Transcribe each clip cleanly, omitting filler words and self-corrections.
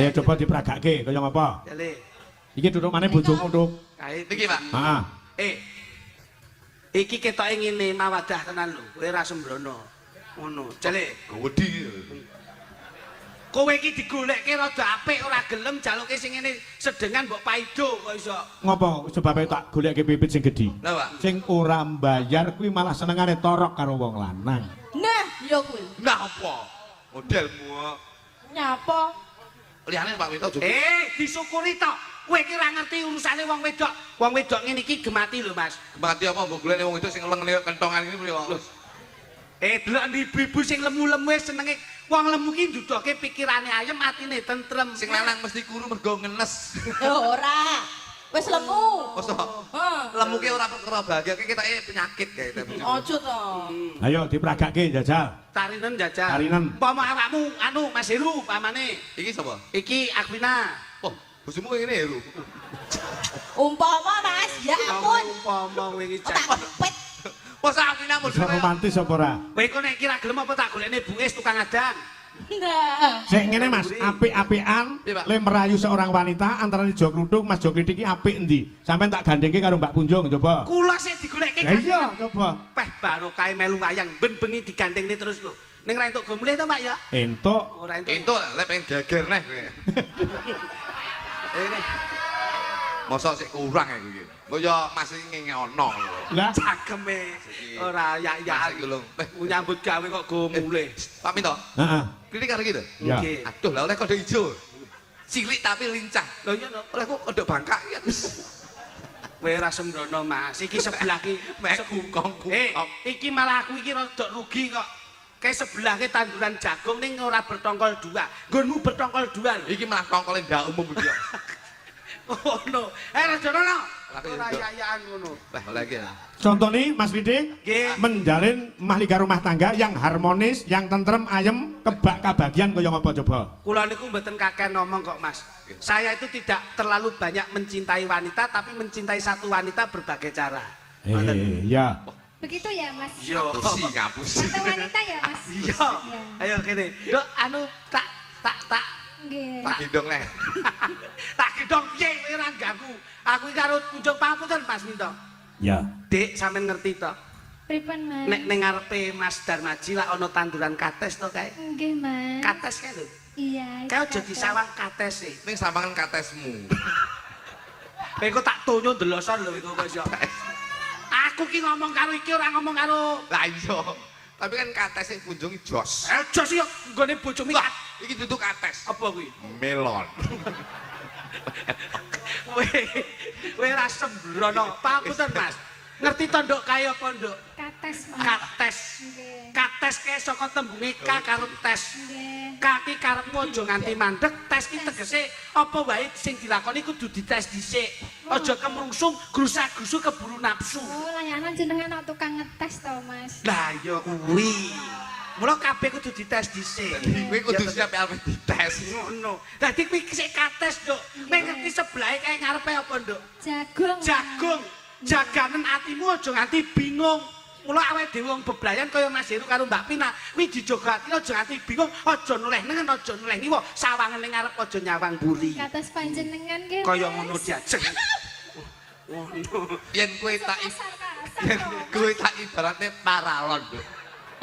Ya coba diperagake kaya ngapa? Jale. Iki duduk maneh bojomu, Nduk. Kae iki, Pak. Heeh. Iki ketoke ngene mawadah tenan lho. Kowe ra sembrono. Ngono. Jale. Wedi. Kowe iki digoleke rada apik ora gelem jaluke sing ngene sedengan mbok paido kok iso. Ngopo sebabe tak goleke pipit sing gedhi? Lah, Pak. Sing ora mbayar kuwi malah senengane torok karo wong lanang. Nah, ya kuwi. Nah apa? Modelmu. Nyapa? Liyane Pak Wito juga. Disyukuri tok. Kowe iki ora ngerti urusane wong wedok. Wong wedok ngene iki gemati lho, Mas. Mati apa mbok golek wong itu sing leng kentongan ini piye kok. Delok ibu-ibu sing lemu-lemu senenge wong lemu ki ndudoke pikirane ayem, atine tentrem. Sing lanang mesti kuru mergo ngenes. Ya ora. Wis lemu. Masa Heeh. lemu ki ora perkara bahagia, ki ketoke penyakit kae. Ojo to. Ayo diperagake jajal. Tarinen jajal. Tarinen. Umpama awakmu anu Mas Heru pamane. Iki sapa? Iki Akwina. Oh, bojomu ngene ya, Ru. Umpama Mas, ya ampun. Umpama kowe iki Tak pepet. Masa aku nak Bisa romantis apa ora? kowe kok nek kira gelem apa tak golekne Buis tukang adang. Nah. Sik ngene Mas, apik-apikan Iya, Pak. le merayu seorang wanita antara Jo Kluduk Mas Jo Klitik iki apik endi? Sampeyan tak gandengke karo Mbak Punjung coba. Kula sik digolekke. Ya iya, coba. Peh barokah melu wayang ben bengi digandengne terus lho. Ning ra entuk go mulih to, Pak ya? Entuk. Ora entuk. Itu lek pengen geger neh kowe. Ini Masa sik kurang iki. Kok ya masih ngengono lho. Lah, cageme ora yak-yak Masih lho. nyambut gawe kok go mulih. Pak Minto, heeh. klinik karo gitu. Ya. Nggih. Aduh, lah oleh kode ijo. Cilik tapi lincah. Lho iya no. Oleh kok kode bangkak ya. Kowe ora sembrono, Mas. Iki sebelah ki Mek kungkong. iki malah aku iki rada rugi kok. Kayak sebelah ke tanduran jagung ning ora bertongkol dua. Nggonmu bertongkol dua lho. Iki malah kongkole ndak umum iki. Oh no. Rajono. Lah, Ora iya. yak-yakan ngono. Lah lagi ya. Contoh nih Mas Klitik Nggih. menjalin mahliga rumah tangga yang harmonis, yang tentrem, ayem, kebak kabagian kaya ngapa coba? Kula niku mboten kakek ngomong kok, Mas. Saya itu tidak terlalu banyak mencintai wanita tapi mencintai satu wanita berbagai cara. Ya. Begitu ya, Mas. Yo. Ngapusi. Satu wanita ya, Mas. Iya. Ayo kene. Dok anu tak Nggih. Tak hidung neh. tak gedong piye kowe ora ganggu. Aku iki karo kunjung pamunten Mas Minto. Ya. Dik sampean ngerti to? Pripun, Mas? Nek ning ngarepe Mas Darmaji lak ana tanduran kates to kae. Nggih, Mas. Kates kae lho. Iya. Kae aja disawang kates e. Ning sampangan katesmu. Kowe kok tak tonyo ndeloson lho iku kok iso. Aku ki ngomong karo iki ora ngomong karo. Lah iya. Tapi kan kates sing kunjungi jos. Aja sih nggone bojomu Lah, iki duduk kates. apa kuwi? Melon. Kowe ora sembrono. Pamunten, Mas. Ngerti to nduk kae apa nduk? Kates, Mas. Kates. Nggih. Kates kae saka tembunge ka karo tes. Nggih. Kaki karepmu aja nganti mandek, tes ki tegese apa wae sing dilakoni kudu dites dhisik. Aja kemrungsung, grusak-grusu keburu nafsu. Oh, layanan jenengan tukang ngetes to, Mas. Lah ya kuwi. Mula kabeh kudu dites dhisik. Kowe kudu siap alme dites. Ngono. Dadi kuwi sik kates, Nduk. Kowe ngerti sebelahe kae ngarepe apa, Nduk? Jagung. Jagung. Jaganen atimu aja nganti bingung. Mula awake dhewe wong beblayan kaya Mas Heru karo Mbak Pina, kuwi dijogo atine aja nganti bingung, aja noleh nengen, aja noleh ngiwa, sawangan ning ngarep aja nyawang buri. Kados panjenengan nggih. Kaya Mas. ngono diajeng. Ngono. Yen kowe tak Kasar-kasar yen to. kowe tak ibaratne paralon, Nduk.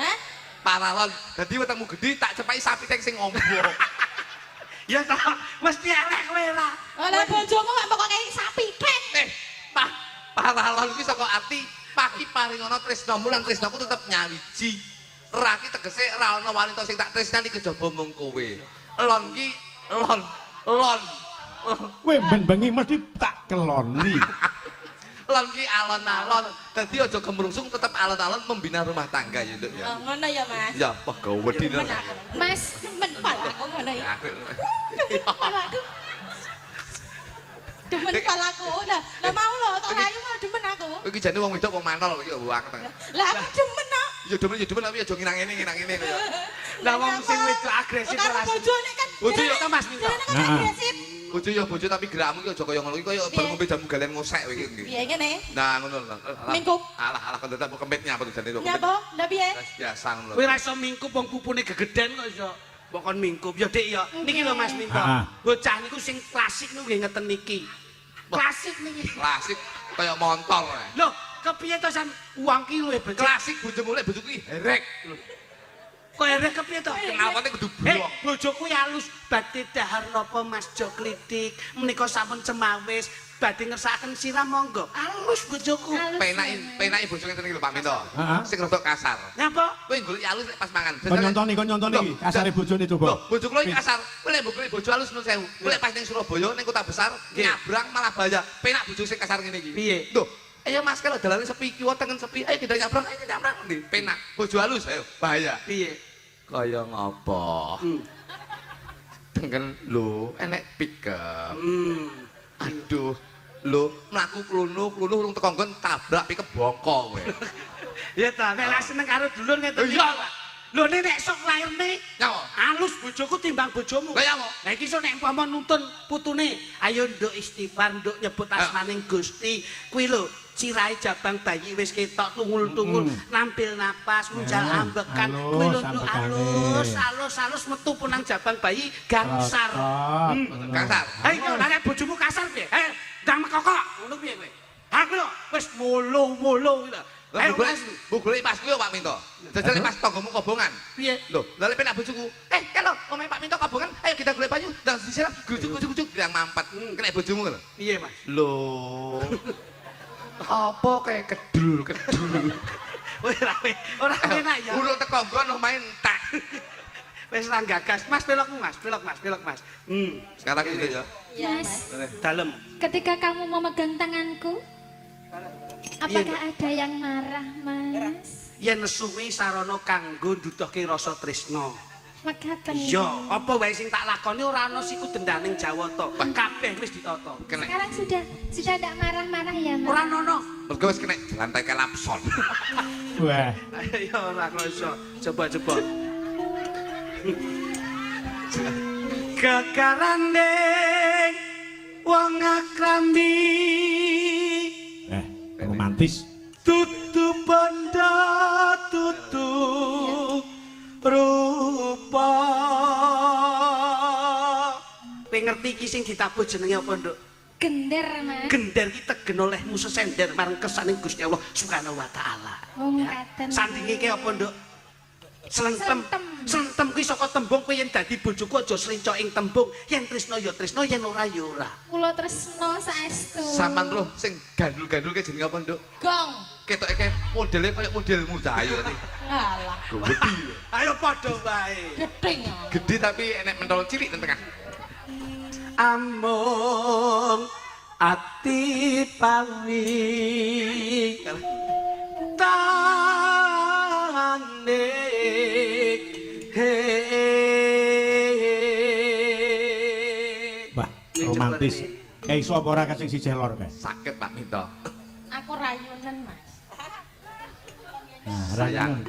Hah? Paralon. Dadi wetengmu gedhi tak cepai sapi tek sing ombo. Ya ta, mesti elek kowe ra. Lah bojomu kok pokoke sapi kek. Paralon iki saka arti paki paringono tresnamu lan tresnaku tetep nyawiji. Raki tegese ra ana wanita sing tak tresnani kejaba mung kowe. Lon ki lon. Kowe ben bengi mesti tak keloni. Lon ki alon-alon. Dadi aja gemrungsung tetep alon-alon membina rumah tangga ya, Nduk ya. Oh, ngono ya, Mas. Ya, wah gawedi to. Mas, Men palaku ngono ya. Palaku. Demen palaku. Lah mau lho, tok rayu mau demen aku. Kowe iki jane wong wedok wong mantol iki wong akeh. Lah aku demen kok. Ya demen tapi aja nginang ngene kaya. Lah wong sing wedok agresif Karo ora. bojone kan. Bojo ya to, Mas Minto. Jenenge kan Heeh. agresif. Bojo ya bojo tapi gerakmu iki aja kaya ngono iki kaya bar ngombe jamu galen ngosek kowe iki. Piye ngene? Nah ngono lho. Mingkup. Alah kon tetep kempitnya apa jane kok. Nyapa? Lah piye? Biasa ngono. Kowe ra iso mingkup wong pupune gegeden kok iso. Mbok kon mingkup ya Dik ya. Niki lho Mas Minto. Bocah niku sing klasik niku nggih ngeten niki. Klasik niki. Klasik kaya montol. Lho, kepiye to San uang ki luwih becik. Klasik bojomu lek bojoku iki herek. Kok erek kepiye to? Kenapane kudu blok. Bojoku alus badhe dahar napa Mas Jo Klitik. Menika sampun cemawis badhe ngersakaken sirah monggo. Alus bojoku. Penake bojo ngeten iki lho Pak Minto. Sing rada kasar. Napa? Kowe golek alus lek pas mangan. Kon nyontoni iki kasare bojone coba. Loh, bojo kula iki kasar. Kowe lek golek bojo alus nun sewu. Kowe lek pas ning Surabaya ning kota besar nyabrang malah bahaya. Penak bojo sing kasar ngene iki. Piye? Lho, ayo Mas kalau dalane sepi kiwa tengen sepi. Ayo kita nyabrang ndi? Penak. Bojo halus ayo bahaya. Piye? Kaya ngopo? Tengen lho, enek pickup. Aduh, lho mlaku klunu urung teko nggon tabrak pickup bongko kowe. Ya ta, nek seneng karo dulur ngeten iki. Lho nek sok lairne Nyawa. alus bojoku timbang bojomu. Lah ya apa? Lah iki iso nek umpama nuntun putune, ayo nduk istighfar, nduk nyebut asmaning Gusti. Kuwi lho, cirahe jabang bayi wis ketok tungul-tungul, nampil napas, munjal ambekan. Kuwi lho nduk alus metu punang jabang bayi gangsar. Kasar. Ayo nek bojomu kasar piye? Ndang mekokok, ngono piye kowe? Aku lho wis molo-molo kuwi lho. Lah bu golek Mas kuwi Pak Minto. Jajal Mas tanggomu kobongan. Piye? Lho, lha lek penak bojoku. Kalau omahe Pak Minto kobongan, ayo kita golek banyu, ndang disiram grujuk-grujuk bilang mampet. Kena bojomu lho. Piye, Mas? Lho. Apa kayak kedul. Ora enak ya. Urung teko nggon omahe entek. Wis ra gagas. Mas belokmu, Mas. Belok, Mas. Sekarang ini ya. Mas, Dalem. ketika kamu memegang tanganku, apakah ada yang marah, Mas? Yen nesuwi sarana kanggo nduduhke rasa tresna. Mekaten. Iya, apa wae sing tak lakoni ora ana siku dendaning Jawata. Kabeh wis ditata. Sekarang sudah tidak marah-marah ya, Mas? Ora ono. Mergo wis kena lantai kelapson. Wah. Ya ora kroso. Coba. Kekarane wong akrambi Romantis. tutu banda tutu rupa. Kowe ngerti iki sing ditabuh jenenge apa, Nduk? Gender, Mas. Gender ki tegen olehmu sesender marang kesaning Gusti Allah Subhanahu wa taala. Mekaten. Sandinge ki apa, Nduk? Slentem. Slentem kuwi saka tembung kowe yen dadi bojoku aja slinco ing tembung, yen tresna ya tresna, yen ora ya ora. Kula tresno saestu. Saman lho sing gandul-gandul ke jenenge apa, Nduk? Gong. Ketoke kayak modele kaya modelmu ta ayo tadi. Alah. Gede. Ayo padha wae. Gedeng. Gede tapi enek mentol cilik teng tengah. Amung ati pawi tane Wah, romantis. Iso apa ora kasing siji lor kae? Sakit Pak Minto. Aku rayunan, Mas. Nah, Sayang.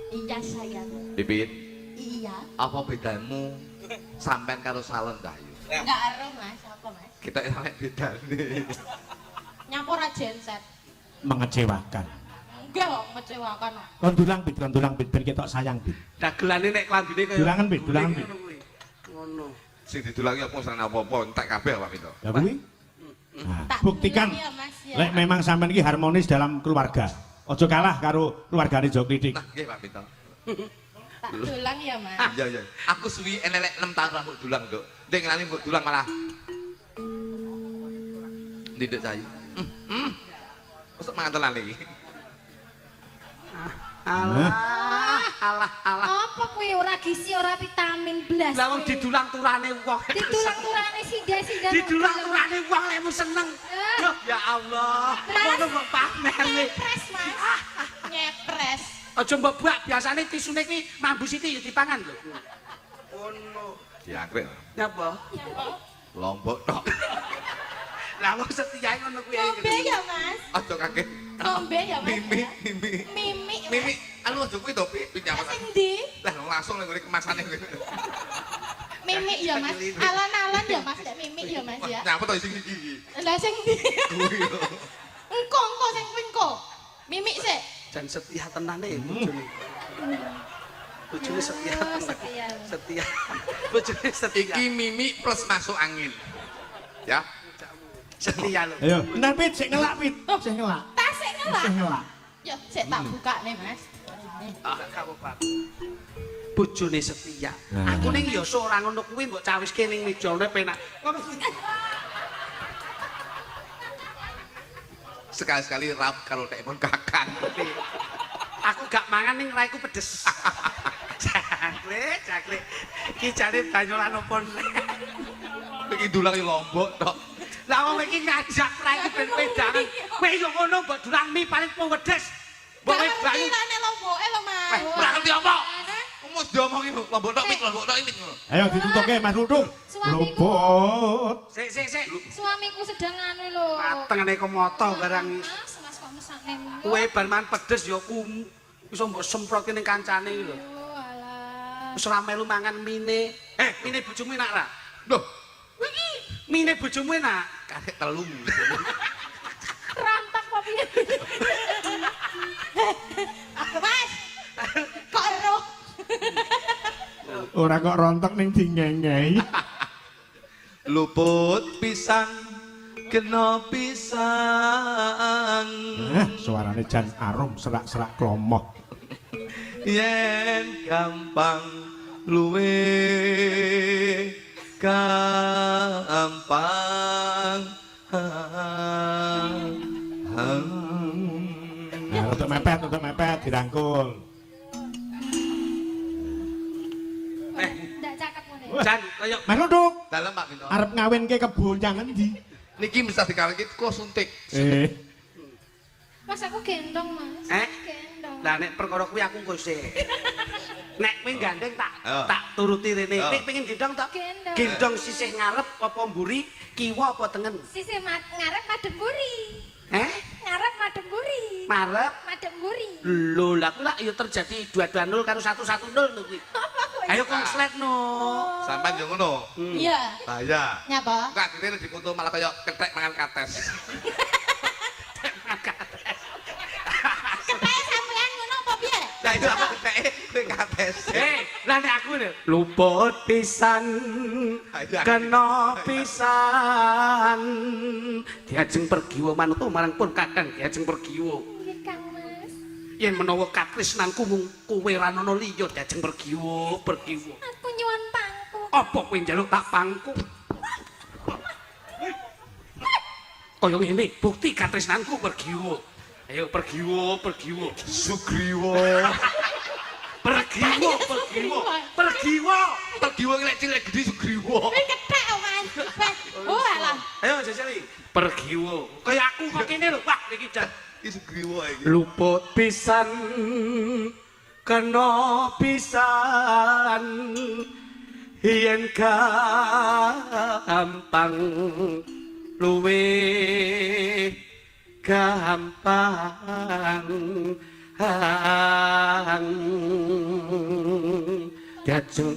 Iya, sayang. Bibit, Iya. apa bedamu sampean karo salon Dayu? Enggak ero, Mas. Apa, Mas? Kita enek bedane. Nyampur aja genset. Mengecewakan. Enggak kok mengecewakan. Kon dulang bit ben ketok sayang bit. dagelane nek klambine kaya Dulangan, Bit, dulangan, Bit. Ngono. Sing didulangi apa serana apa-apa entek kabeh Pak Minto. Ya kuwi. Nah, Tak buktikan bilang ya, Mas, ya. lek memang sampean iki harmonis dalam keluarga. Ojo kalah karo keluargane Jo Klitik. Nah, nggih Pak Minto. Tak dulang ya, Mas. Iya. Aku suwi enek 6 tahun ra mbok dulang, Nduk. Ndek ngelani mbok dulang malah. Ndek Dayu. Mosok mangan tenan iki. Alah. Apa kuwi ora gizi ora vitamin blas. Lah wong didulang turane wong. Ditulang turane sida-sida. Didulang turane wong lekmu seneng. Loh, ya Allah. Ngono kok pamer nih. Nyepres, Mas. Nyepres. Aja mbok buak, biasane tisune kuwi mambu siti ya dipangan lho. Ngono. Diangkrek. Nyapa? Lombok tok. Lah wong setiae ngono kuwi. Ngombe ya, Mas. Aja kaget. Ngombe ya, Mas. Mimi. Mimi. Mimi, anu aja kuwi to, Pi, nyawa. Sing ndi? Lah langsung nang ngene kemasane. Mimi ya, Mas. Alon-alon ya, Mas. Mimi ya, Mas ya. Nyapa to sing iki? Lah sing ndi? Kuwi lho. Engko sing kuwi engko. Mimi sik. Jan setia tenane bojone. Bojone setia. Oh, setia. Setia. Bojone setia. Iki Mimi plus masuk angin. Ya. Setia lho. Ayo, nang Pit sik ngelak Pit. Sik ngelak. Tas sik ngelak. Sik ngelak. Yo, sik tak buka nih, Mas. Ah, kamu Pak. Bojone setia. Nah. Aku ning ya ora ngono kuwi mbok cawiske ning mejane penak. Sekali-sekali rap kalau telepon kakang. Aku gak mangan ning raiku pedes. Jakle. Iki jane banyolan opo. Iki dulang Lombok tok. Lah wong iki ngajak raiku ben pedangan. Kowe yo ngono mbok dulang mie paling pedes. Mbok Gak kowe ngerti banyu. lah nek lomboke lho, Mas. Ora ngerti apa? Mus diomongi Lombok tok mik Lombok tok ini. Ayo ditutuke Mas Rudung. Suamiku. Luput. Sik. Suamiku sedang anu lho. Matengane komoto barang. Mas kok mesakne. Kowe bar mangan pedes ya iso mbok semprotke ning kancane iki lho. Oh, alah. Wis ora melu mangan mine. Mine bojomu enak ra? Loh, Iki mine bojomu enak. karek telu. Rantak apa piye? Aku, Mas. Kok ero? Ora kok rontok ning dingengei. Luput pisan kena pisan. Suarane jan arum serak-serak klomoh. Yen gampang luwe gampang. Nah, untuk mepet dirangkul. Ndak cakep ngene. Jan kaya Mas Rudung, Dalem Pak Bino. arep ngawinke kebon jangan ndi? Niki mesti dikawinke kok suntik. Mas aku gendong, Mas. Gendong. lah nek perkara kuwi aku engko sik. Nek kowe gandeng Oh. tak turuti rene. Oh. Kowe pengen gendong tak? Gendong. Gendong sisih ngarep apa mburi, kiwa apa tengen? Sisi ngarep madem buri. Ngarep madem buri. Marep. Madem buri. Lho, lah kuwi lak ya terjadi 2-2-0 karo 1-1-0 lho kuwi. Ayo konslet no. Sampai yo ngono. Iya. Bahaya. Nyapa? Enggak akhirnya dikutuk malah kayak ketek mangan kates. Ketek sampean ngono apa piye? Lah itu apa keteke kowe kates. Lah nek aku lho luput pisan kena pisan diajeng pergiwa manut marang pun kakang diajeng pergiwa Nggih, Kang Mas. yen menawa katresnanku mung kowe ra ana liya diajeng pergiwa Aku nyuwun pangku. apa kowe njaluk tak pangku kaya ngene bukti katresnanku pergiwa ayo pergiwa Sugriwa. pergiwa Pergiwa lek cilik gede Sugriwa. Wis ketek kok, Mas. Oh, alah. ayo jajali pergiwa kaya aku kok kene lho wah iki jan Iki Sugriwa iki. luput pisan kena pisan yen gampang luwe gampang diajeng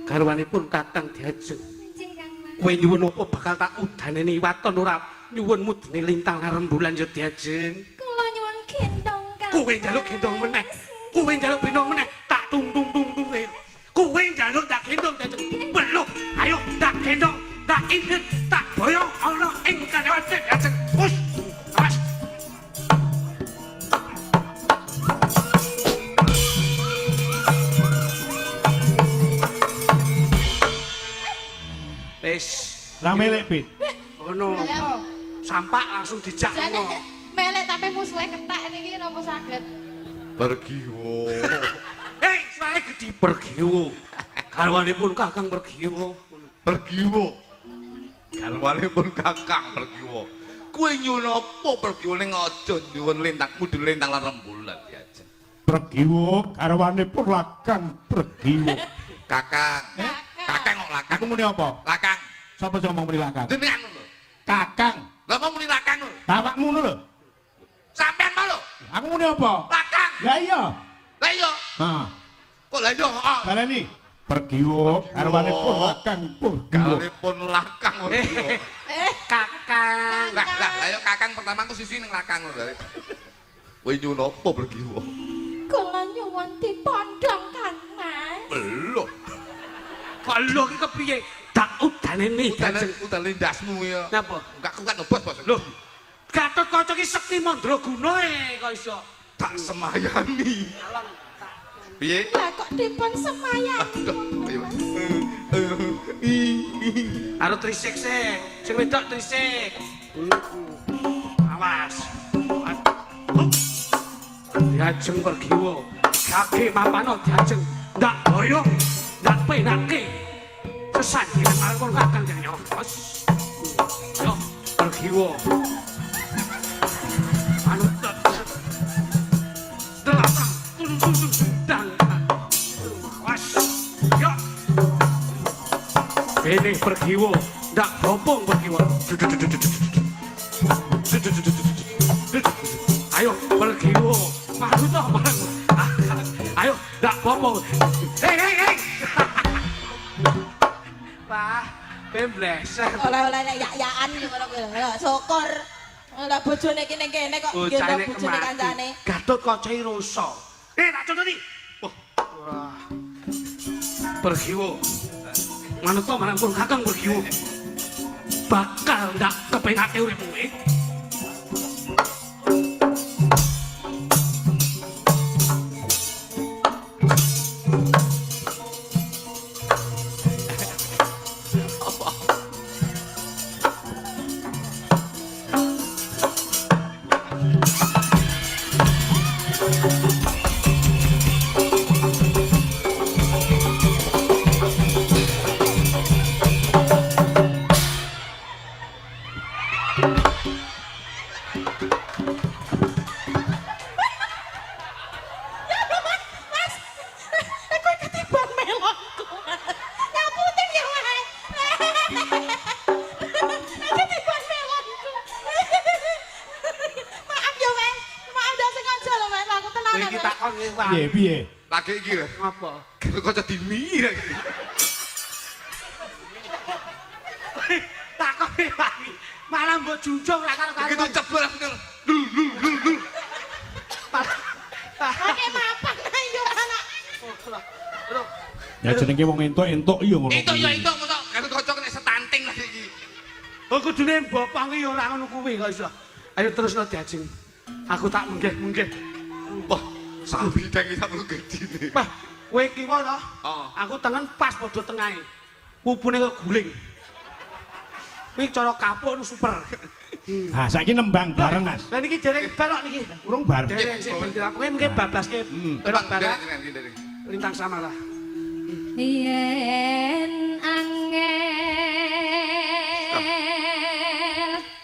garwanipun kakang diajeng Njing, Kang Mas. kowe nyuwun apa bakal tak udaneni waton ora nyuwun mudune lintang rembulan yo diajeng Kula nyuwun gendong, Kang. kowe njaluk gendong meneh kowe njaluk gendong meneh tak tung kowe njaluk tak gendong diajeng belum ayo tak gendong tak inget tak boyong ana ing kadewase diajeng wus awas wis Rame lek Pit. ngono sampak langsung dijak Jane ngono melek tapi musuhe ketek niki napa saged? Pergiwa. hei saya gede pergiwo garwanipun kakang pergiwo Pergiwa. Garwanipun kakang pergiwa. Kowe nyuwun apa pergiwa ning aja nyuwun lintang mudun lintang lan rembulan diajeng. Pergiwo garwanipun lakang pergiwo. Kakang. Kakang kok lakang. Aku muni apa? Lakang. Sapa sing ngomong muni lakang? Jenengan lho. Kakang. Lah mau muni lakang lho. Bapakmu ngono lho. Sampean mau lho. Aku muni apa? Lakang. Lah iya. Lah iya. Ha, Kok lah iya? baleni. Pergiwo garwanipun lakang pergiwo. Garwanipun lakang pergiwa. kakang Lah ayo kakang pertama aku sisi ning lakang lho. Kowe nyuwun apa pergiwa? Kula nyuwun dipondhong, Kang Lho iki kepiye? Tak udane nih. Udane ndasmu ya. Napa? Enggak kuat ngebos bos. Lho. Gatot Kaca ki sekti mandraguna kok iso. Tak semayani. Piye? Lah kok dipun semayang. Karo trisik sih. Sing wedok trisik. Awas. Diajeng pergiwa. Kaki mapano diajeng. Ndak boyong. Ndak penake. Sesandingan marang kakang jeneng Bos. Yo, pergiwa. Anu delakang. Dang. Awas. Yo. Ini pergiwa. Ndak bopong pergiwa. Ayo pergiwa. Malu toh barang. Ayo, ndak bopong. Hei. Pak, pembleser. Oleh-oleh nek yak-yakan ngono kuwi lho. Syukur. Lah bojone iki ning kene kok gendong bojone kancane. Gatot Kaca rusa. Tak contohi. Wah. Pergiwo. Manut to marang pun kakang pergiwo. Bakal ndak kepenake uripmu iki. Piye? Lagi iki lho. Apa? Kaca dimi lagi. Takone lagi. Malah mbok junjung ra karo-karo. Begitu cebol aku. Oke mapan ayo anak. Ya jenenge wong entuk-entuk iya ngono. Itu ya itu mosok karo kaca kena setanting lagi iki. Oh kudune bopong iki ora ngono kuwi kok iso. Ayo terusno diajeng. Aku tak munggih. Wah, sambil tangi sampe gedine. Wah, kowe kiwa to? Heeh. Aku tengen pas padha tengahe. Pupune kok guling. Kuwi cara kapuk super. Ha saiki nembang bareng Mas. Lah niki dereng balok niki. Urung bar. Dereng sik bentar. Kowe mungkin babaske balok balok lintang sama lah. Yen angel.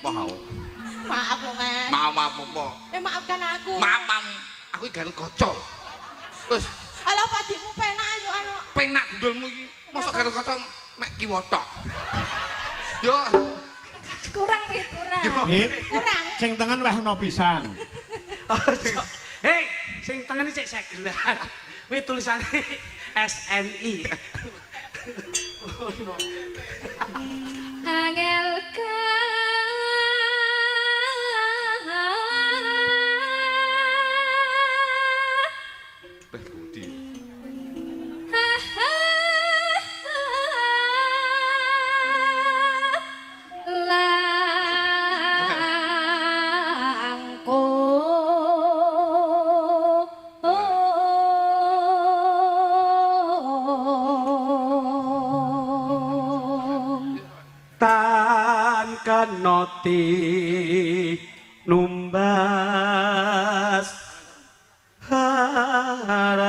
Mau. Maaf lho Mas. Maaf apa? Maafkan aku. Maaf. Aku iki garuk kaca. Terus Ala padimu penak ayo anu. penak gundulmu iki. Mosok garuk kaca mek kiwa tok. Yo, Kurang. Kurang. Sing tengen wis ono pisan. Hei, sing tengen iki cek segelan. Kuwi tulisane SNI. Angel Budi. Tan kanoti numbas harap